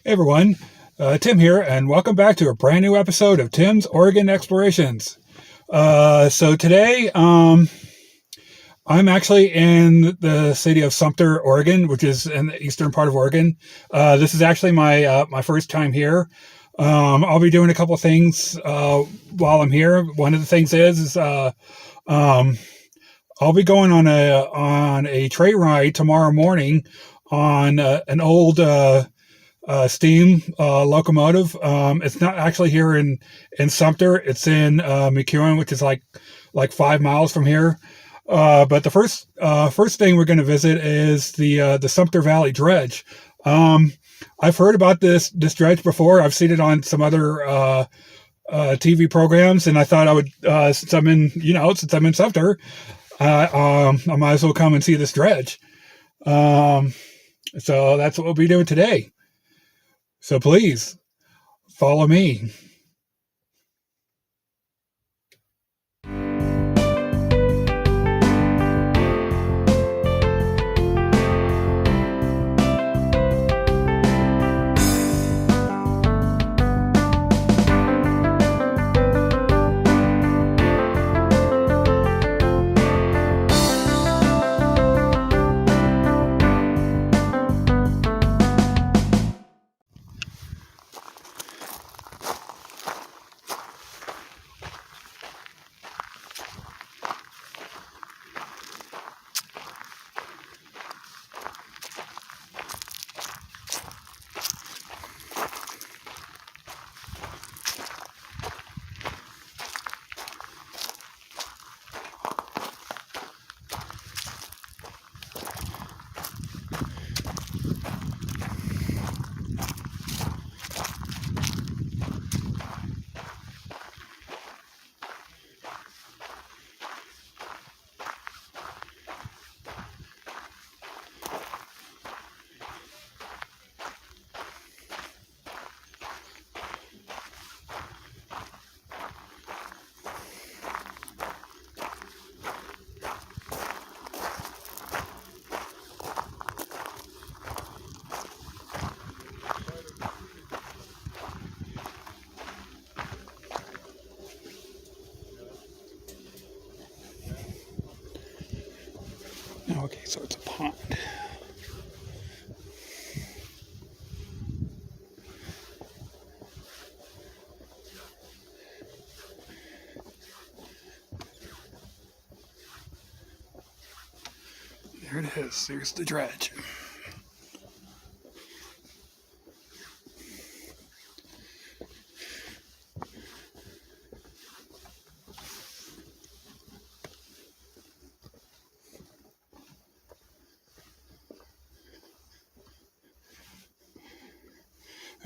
Hey everyone, Tim here, and welcome back to a brand new episode of Tim's Oregon Explorations. So today, I'm actually in the city of Sumpter, Oregon, which is in the eastern part of Oregon. This is actually my first time here. I'll be doing a couple of things while I'm here. One of the things is um, I'll be going on a train ride tomorrow morning on an old steam locomotive. It's not actually here in Sumter. It's in McEwen, which is like 5 miles from here. But the first thing we're going to visit is the Sumpter Valley Dredge. I've heard about this dredge before. I've seen it on some other TV programs, and I thought I would since I'm in Sumter, I might as well come and see this dredge. Um, so that's what we'll be doing today. So please follow me. Okay, so it's a pond. There it is. There's the dredge.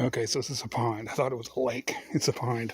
Okay, so this is a pond. I thought it was a lake. It's a pond.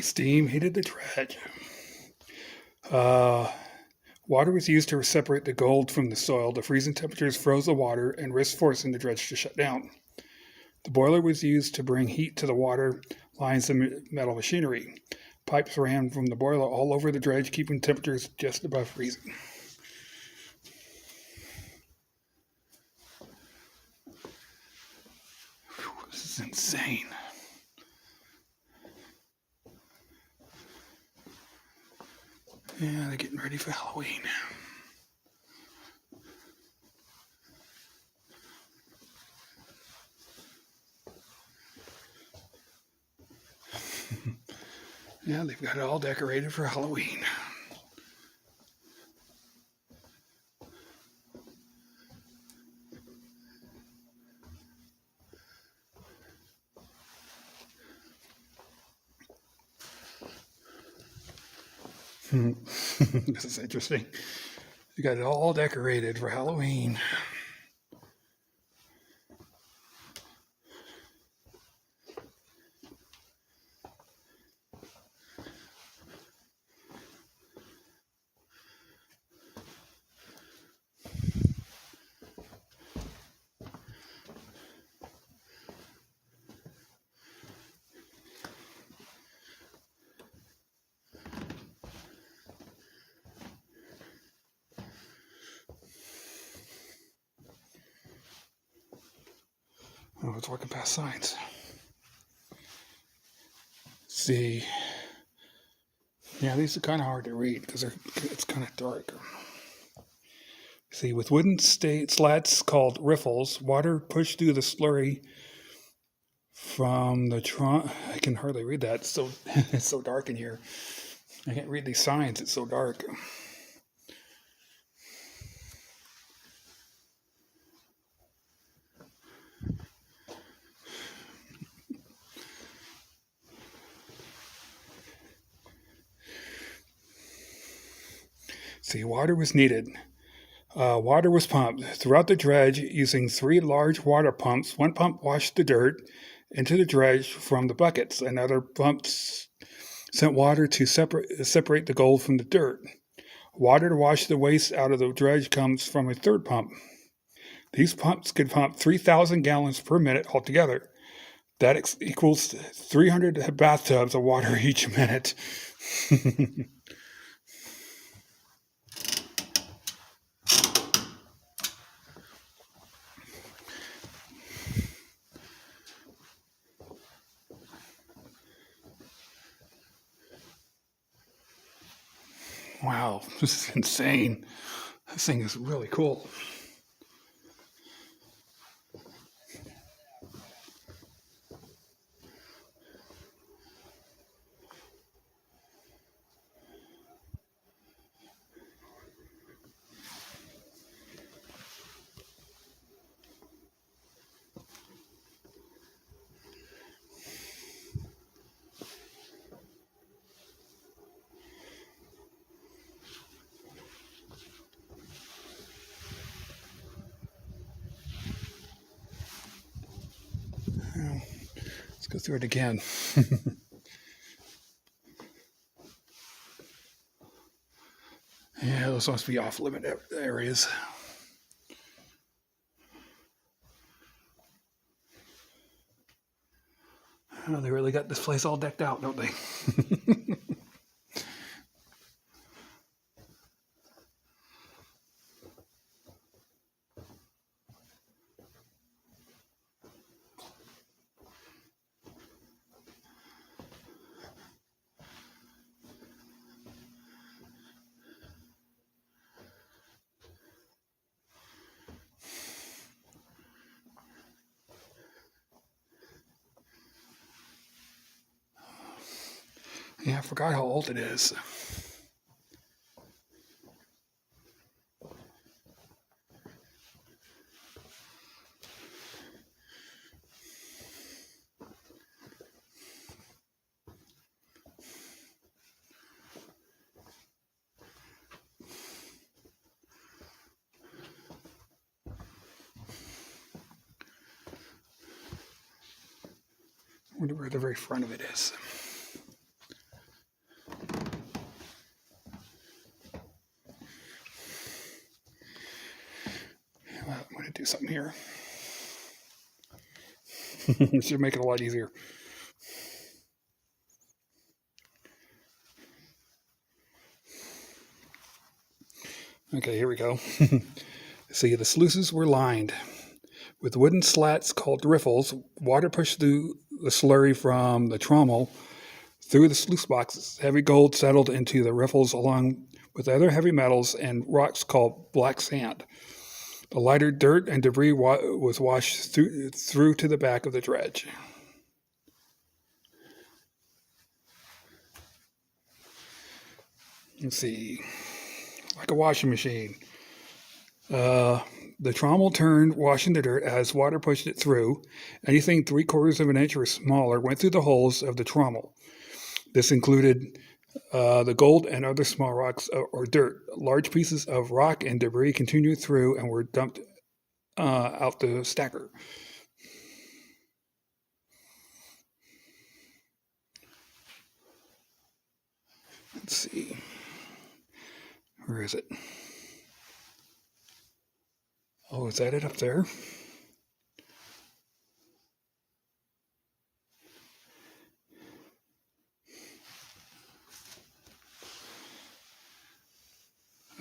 Steam heated the dredge. Water was used to separate the gold from the soil. The freezing temperatures froze the water and risked forcing the dredge to shut down. The boiler was used to bring heat to the water lines and metal machinery. Pipes ran from the boiler all over the dredge, keeping temperatures just above freezing. This is insane. Yeah, they're getting ready for Halloween. Yeah, they've got it all decorated for Halloween. This is interesting. You got it all decorated for Halloween. Oh, it's walking past signs. See, yeah, these are kind of hard to read because it's kind of dark. See, with wooden slats called riffles, water pushed through the slurry from the trunk. I can hardly read that. It's so dark in here. I can't read these signs. It's so dark. See, water was needed. Water was pumped throughout the dredge using 3 large water pumps. One pump washed the dirt into the dredge from the buckets. Another pump sent water to separate the gold from the dirt. Water to wash the waste out of the dredge comes from a third pump. These pumps could pump 3,000 gallons per minute altogether. That equals 300 bathtubs of water each minute. Wow, this is insane. This thing is really cool. Let's go through it again. Yeah, those must be off-limit areas. Oh, they really got this place all decked out, don't they? Yeah, I forgot how old it is. I wonder where the very front of it is. do something here. It should make it a lot easier. Okay, here we go. See, the sluices were lined with wooden slats called riffles. Water pushed through the slurry from the trommel through the sluice boxes. Heavy gold settled into the riffles along with other heavy metals and rocks called black sand. The lighter dirt and debris was washed through to the back of the dredge. Let's see, like a washing machine. The trommel turned, washing the dirt as water pushed it through. Anything 3/4 of an inch or smaller went through the holes of the trommel. This included the gold and other small rocks or dirt. Large pieces of rock and debris continued through and were dumped out the stacker. Let's see. Where is it? Oh, is that it up there?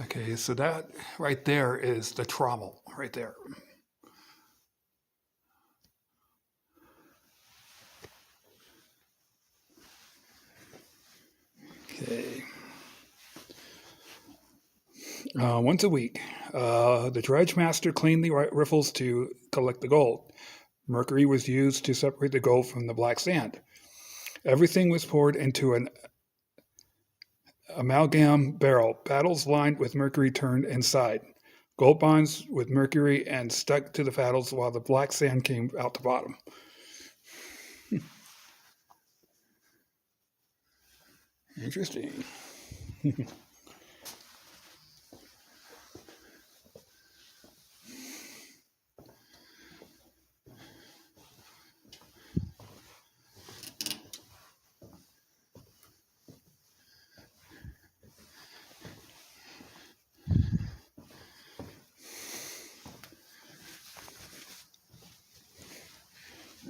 Okay, so that right there is the trommel, right there. Okay. Once a week, the dredge master cleaned the riffles to collect the gold. Mercury was used to separate the gold from the black sand. Everything was poured into an amalgam barrel. Paddles lined with mercury turned inside. Gold bonds with mercury and stuck to the paddles while the black sand came out the bottom. Interesting.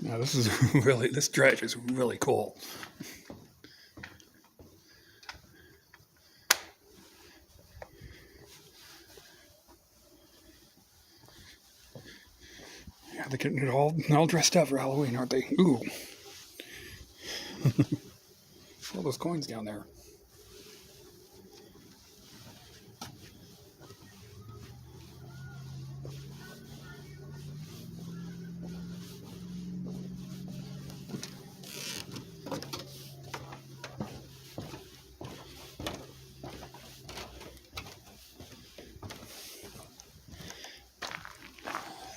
Now this dredge is really cool. Yeah, they're getting it all dressed up for Halloween, aren't they? Ooh. All those coins down there.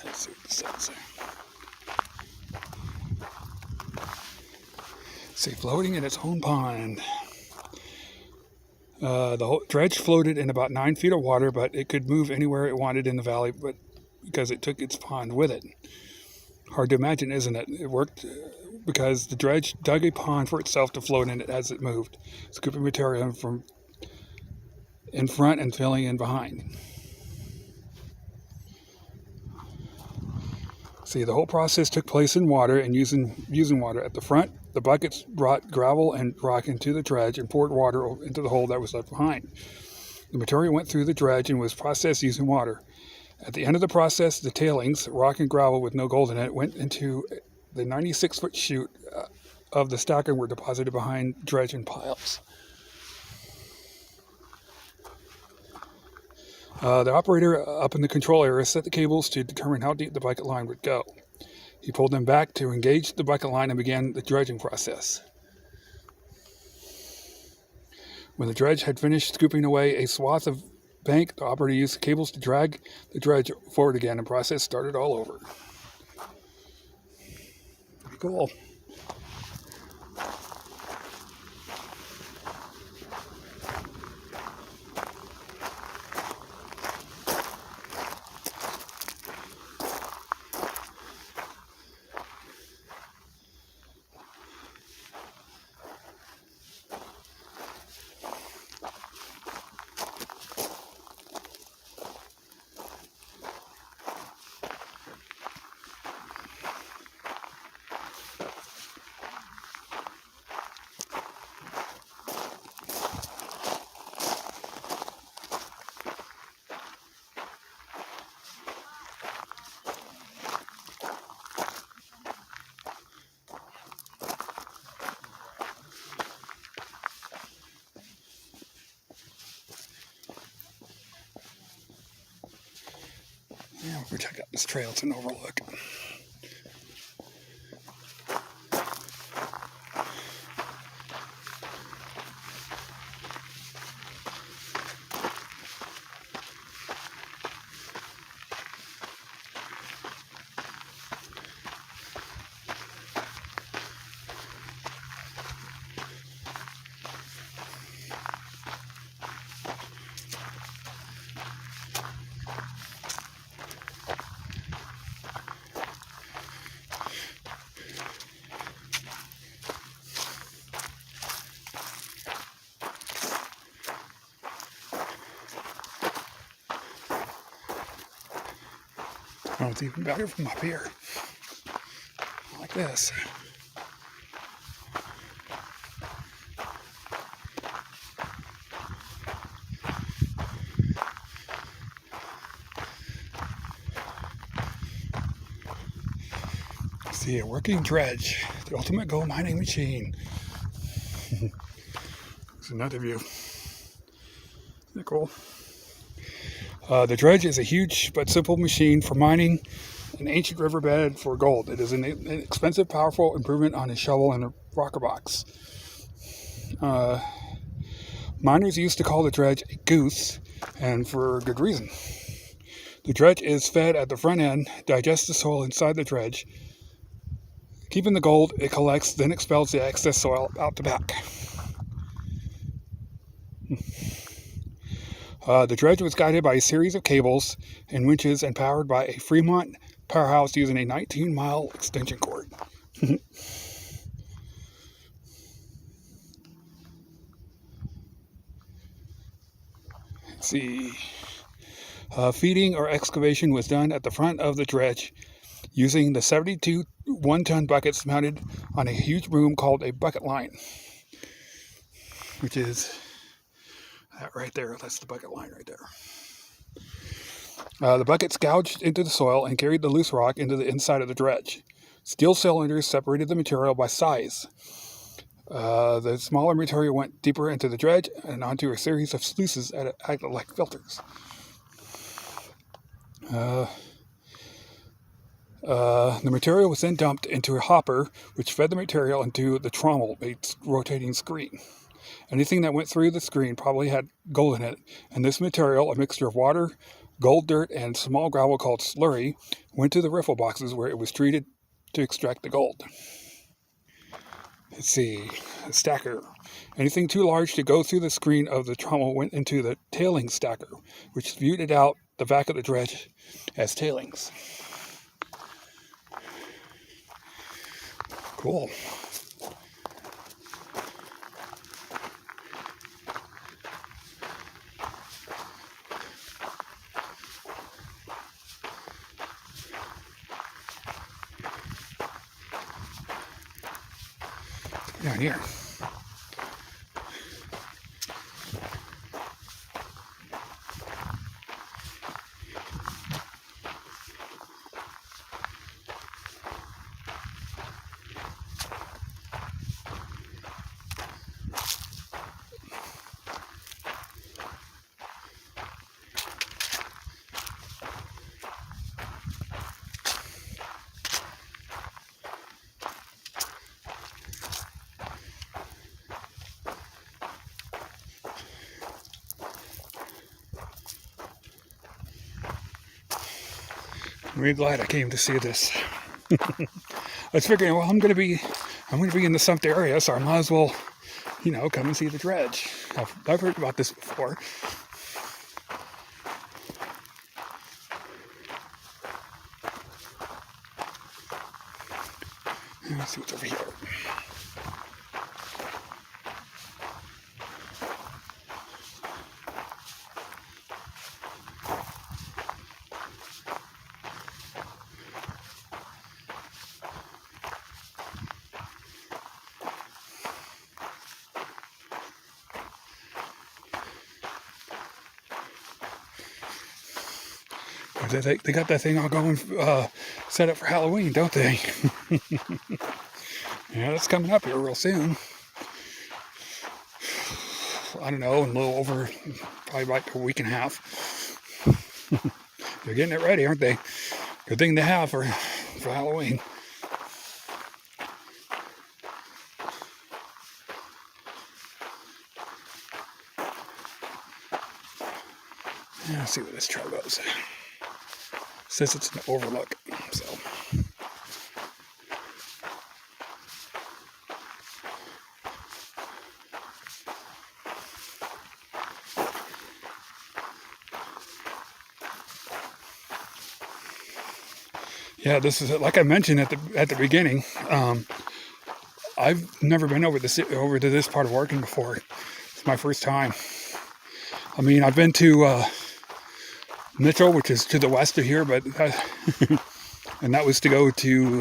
Let's see what this says there. See, floating in its own pond. The whole dredge floated in about 9 feet of water, but it could move anywhere it wanted in the valley, but because it took its pond with it. Hard to imagine, isn't it? It worked because the dredge dug a pond for itself to float in it as it moved, scooping material from in front and filling in behind. See, the whole process took place in water and using water. At the front, the buckets brought gravel and rock into the dredge and poured water into the hole that was left behind. The material went through the dredge and was processed using water. At the end of the process, the tailings, rock and gravel with no gold in it, went into the 96-foot chute of the stacker and were deposited behind dredge in piles. The operator up in the control area set the cables to determine how deep the bucket line would go. He pulled them back to engage the bucket line and began the dredging process. When the dredge had finished scooping away a swath of bank, the operator used the cables to drag the dredge forward again, and the process started all over. Pretty cool. Yeah, we'll check out this trail. It's an overlook. Oh, it's even better from up here. Like this. See, a working dredge, the ultimate gold mining machine. There's another view. Isn't that cool? The dredge is a huge but simple machine for mining an ancient riverbed for gold. It is an expensive, powerful improvement on a shovel and a rocker box. Miners used to call the dredge a goose, and for good reason. The dredge is fed at the front end, digests the soil inside the dredge. Keeping the gold it collects, then expels the excess soil out the back. The dredge was guided by a series of cables and winches and powered by a Fremont powerhouse using a 19-mile extension cord. Let's see. Feeding or excavation was done at the front of the dredge using the 72 one-ton buckets mounted on a huge boom called a bucket line, which is that right there. That's the bucket line right there. The buckets gouged into the soil and carried the loose rock into the inside of the dredge. Steel cylinders separated the material by size. The smaller material went deeper into the dredge and onto a series of sluices that acted like filters. The material was then dumped into a hopper, which fed the material into the trommel, a rotating screen. Anything that went through the screen probably had gold in it, and this material, a mixture of water, gold dirt, and small gravel called slurry, went to the riffle boxes where it was treated to extract the gold. Let's see, a stacker. Anything too large to go through the screen of the trommel went into the tailing stacker, which spewed it out the back of the dredge as tailings. Cool. Down here. I'm really glad I came to see this. I was figuring, well, I'm going to be in the Sumpter area, so I might as well, come and see the dredge. I've heard about this before. Let's see what's over here. They got that thing all going, set up for Halloween, don't they? Yeah, that's coming up here real soon. I don't know, a little over, probably about a week and a half. They're getting it ready, aren't they? Good thing to have for Halloween. Yeah, let's see where this trail goes. It says it's an overlook, so. Yeah, this is, like I mentioned at the beginning. I've never been over to this part of Oregon before. It's my first time. I mean, I've been to Mitchell, which is to the west of here, but and that was to go to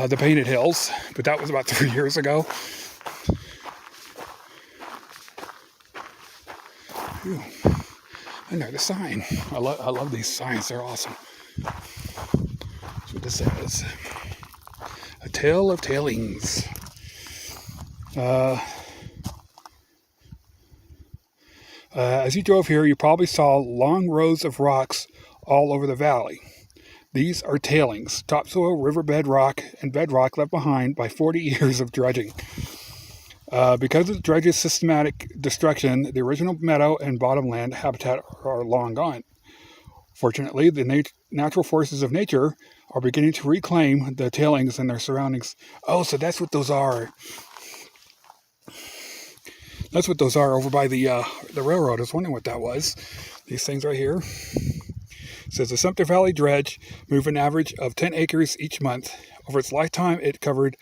the Painted Hills, but that was about 3 years ago. Whew. And there's the sign. I love these signs. They're awesome. That's what this says. A tale of tailings. As you drove here, you probably saw long rows of rocks all over the valley. These are tailings, topsoil, riverbed rock, and bedrock left behind by 40 years of dredging. Because of the dredge's systematic destruction, the original meadow and bottomland habitat are long gone. Fortunately, the natural forces of nature are beginning to reclaim the tailings and their surroundings. Oh, so that's what those are. That's what those are over by the railroad. I was wondering what that was. These things right here. It says the Sumpter Valley Dredge moved an average of 10 acres each month. Over its lifetime, it covered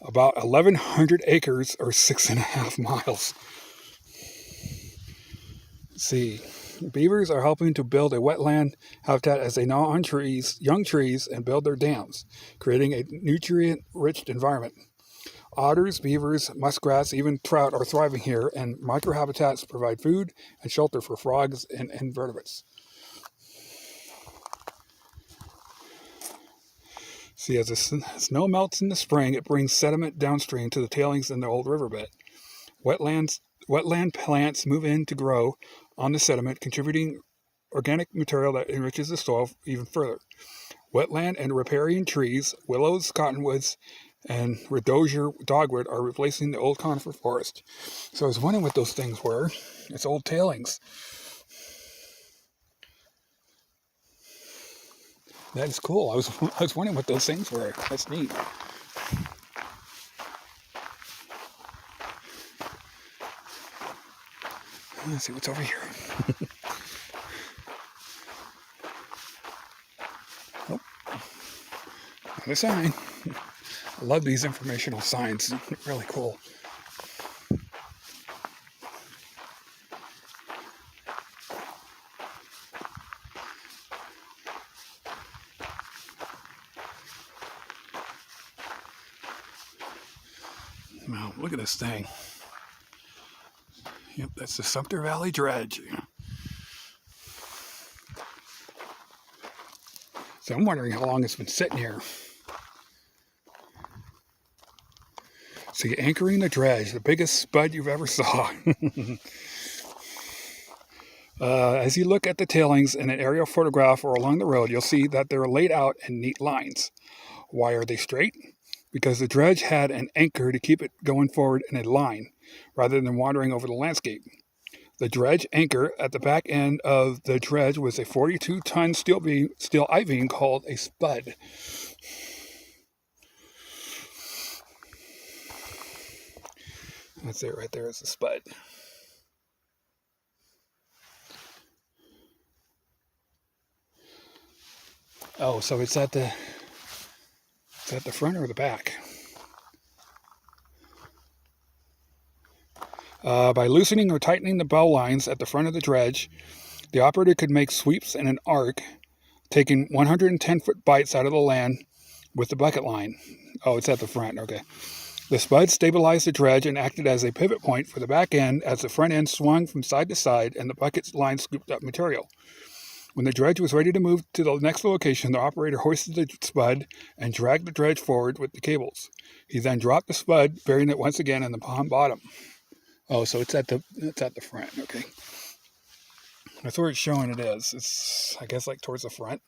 about 1,100 acres or 6.5 miles. Let's see. Beavers are helping to build a wetland habitat as they gnaw on young trees, and build their dams, creating a nutrient-rich environment. Otters, beavers, muskrats, even trout are thriving here, and microhabitats provide food and shelter for frogs and invertebrates. See, as the snow melts in the spring, it brings sediment downstream to the tailings in the old riverbed. Wetland plants move in to grow on the sediment, contributing organic material that enriches the soil even further. Wetland and riparian trees, willows, cottonwoods, and rhodosier dogwood are replacing the old conifer forest. So I was wondering what those things were. It's old tailings. That is cool. I was wondering what those things were. That's neat. Let's see what's over here. Oh, another sign. I love these informational signs. They're really cool. Wow, look at this thing. Yep, that's the Sumpter Valley Dredge. So I'm wondering how long it's been sitting here. See, anchoring the dredge, the biggest spud you've ever saw. As you look at the tailings in an aerial photograph or along the road, you'll see that they're laid out in neat lines. Why are they straight? Because the dredge had an anchor to keep it going forward in a line, rather than wandering over the landscape. The dredge anchor at the back end of the dredge was a 42-ton steel I-beam called a spud. That's it right there, is the spud. Oh, so it's at the front or the back? By loosening or tightening the bow lines at the front of the dredge, the operator could make sweeps in an arc, taking 110-foot bites out of the land with the bucket line. Oh, it's at the front, okay. The spud stabilized the dredge and acted as a pivot point for the back end as the front end swung from side to side and the bucket line scooped up material. When the dredge was ready to move to the next location, the operator hoisted the spud and dragged the dredge forward with the cables. He then dropped the spud, burying it once again in the pond bottom. Oh, so it's at the front, okay. That's where it's showing it is. It's, I guess, like towards the front.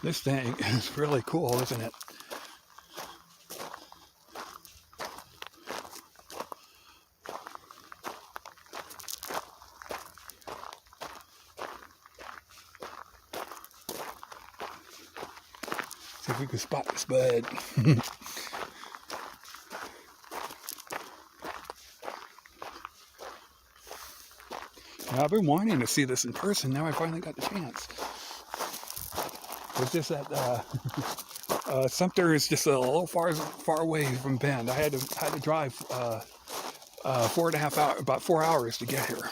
This thing is really cool, isn't it? See if we can spot this bud. Now, I've been wanting to see this in person. Now I finally got the chance. It's just that Sumpter is just a little far away from Bend. I had to drive 4.5 hours, about 4 hours to get here.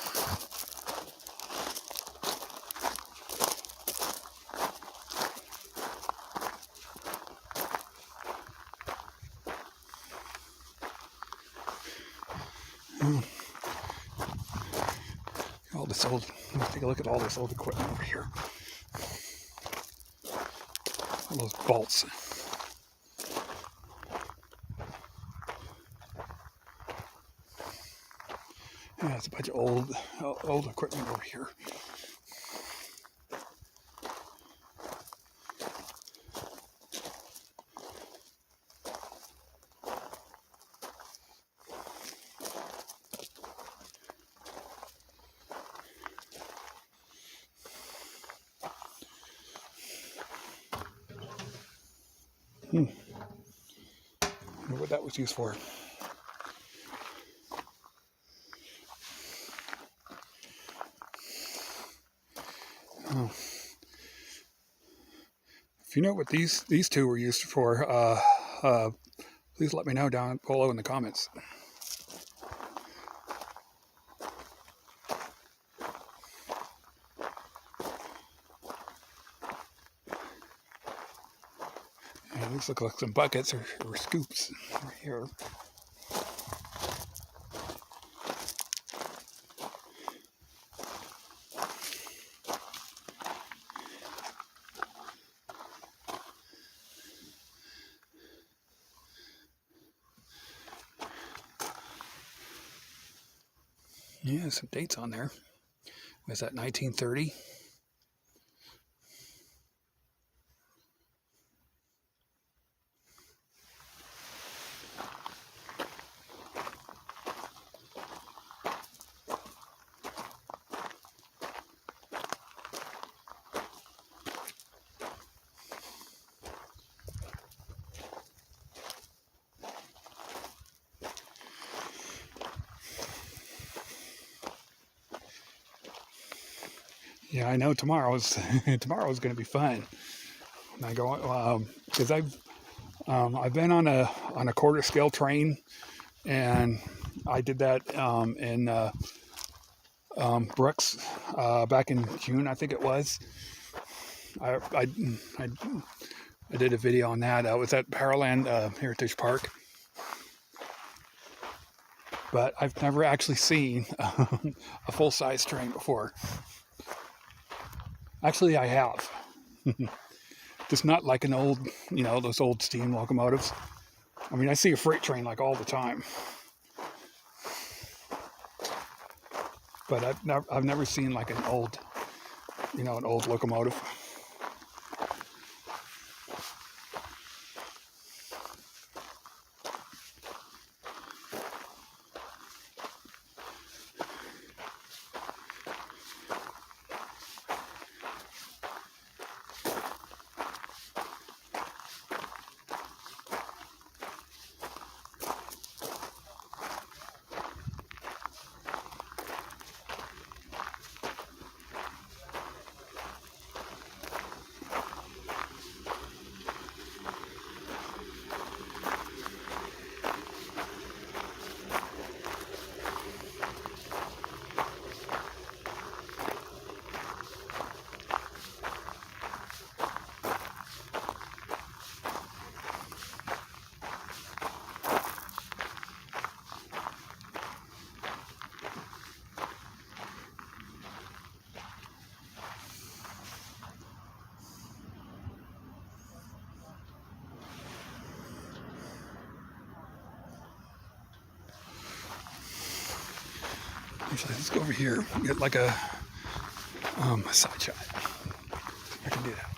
All this old. Let's take a look at all this old equipment over here. All those bolts. Yeah, it's a bunch of old equipment over here. I wonder what that was used for. Oh. If you know what these two were used for, please let me know down below in the comments. Yeah, these look like some buckets or scoops right here. Yeah, some dates on there. Was that 1930? Yeah, I know tomorrow's going to be fun. And I go because I've been on a quarter scale train, and I did that in Brooks back in June, I think it was. I did a video on that. I was at Pearland Heritage Park, but I've never actually seen a full-size train before. Actually, I have. Just not like an old, those old steam locomotives. I mean, I see a freight train like all the time, but I've never seen like an old, an old locomotive. Actually, let's go over here and get like a side shot. I can do that.